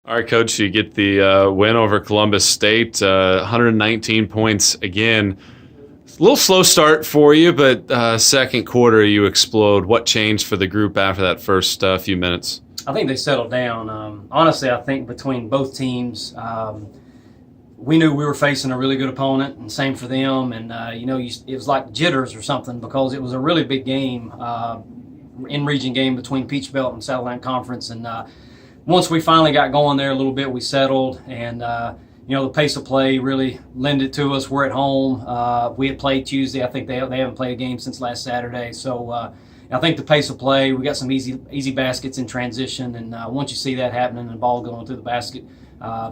All right, Coach, you get the win over Columbus State, 119 points again. A little slow start for you, but second quarter you explode. What changed for the group after that first few minutes? I think they settled down. Honestly, I think between both teams, we knew we were facing a really good opponent, and same for them. And, it was like jitters or something because it was a really big game, in-region game between Peach Belt and Southland Conference. And once we finally got going there a little bit, we settled. And, the pace of play really lended to us. We're at home. We had played Tuesday. I think they haven't played a game since last Saturday. So I think the pace of play, we got some easy baskets in transition. And once you see that happening and the ball going through the basket,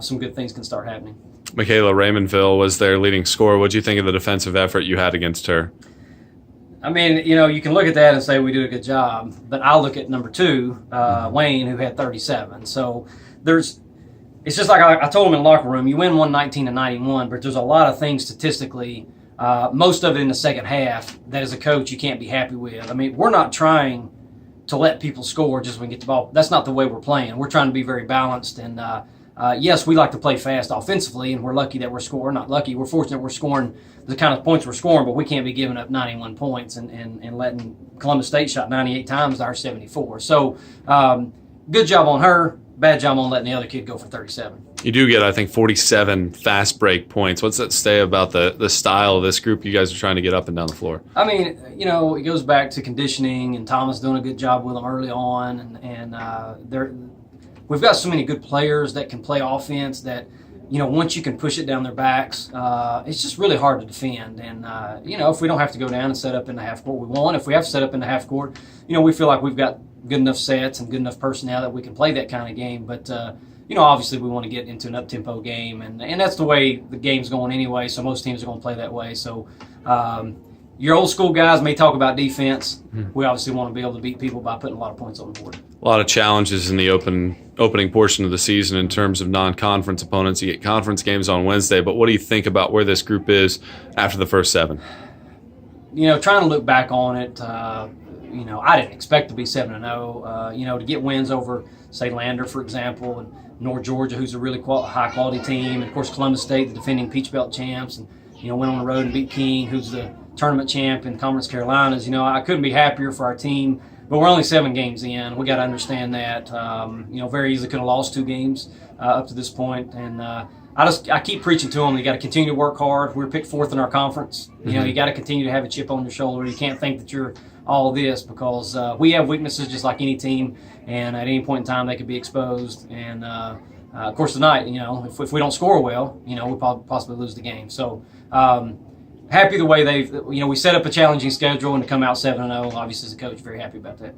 some good things can start happening. Michaela Raymondville was their leading scorer. What do you think of the defensive effort you had against her? I mean, you can look at that and say we did a good job, but I'll look at number 2, Wayne, who had 37. So it's just like I told him in the locker room, you win 119-91, but there's a lot of things statistically, most of it in the second half, that as a coach you can't be happy with. I mean, we're not trying to let people score just when we get the ball. That's not the way we're playing. We're trying to be very balanced, and yes, we like to play fast offensively, and we're lucky that we're scoring. Not lucky, we're fortunate we're scoring the kind of points we're scoring, but we can't be giving up 91 points and letting Columbus State shot 98 times to our 74. So good job on her, bad job on letting the other kid go for 37. You do get, I think, 47 fast break points. What's that say about the style of this group you guys are trying to get up and down the floor? I mean, it goes back to conditioning, and Thomas doing a good job with them early on, and we've got so many good players that can play offense that, once you can push it down their backs, it's just really hard to defend. And, if we don't have to go down and set up in the half court, we won't. If we have to set up in the half court, we feel like we've got good enough sets and good enough personnel that we can play that kind of game. But, obviously we want to get into an up-tempo game, and that's the way the game's going anyway, so most teams are going to play that way. So your old school guys may talk about defense. We obviously want to be able to beat people by putting a lot of points on the board. A lot of challenges in the opening portion of the season in terms of non-conference opponents. You get conference games on Wednesday, but what do you think about where this group is after the first 7? Trying to look back on it, I didn't expect to be 7-0. To get wins over, say, Lander, for example, and North Georgia, who's a really high-quality team, and, of course, Columbus State, the defending Peach Belt champs, and, went on the road and beat King, who's the tournament champ in Conference Carolinas. I couldn't be happier for our team, but we're only 7 games in. We got to understand that. Very easily could have lost 2 games up to this point, and I keep preaching to them. You got to continue to work hard. We're picked 4th in our conference. You got to continue to have a chip on your shoulder. You can't think that you're all this, because we have weaknesses just like any team, and at any point in time they could be exposed. And of course tonight, if we don't score well, we'll possibly lose the game. So happy the way we set up a challenging schedule, and to come out 7-0, obviously as a coach, very happy about that.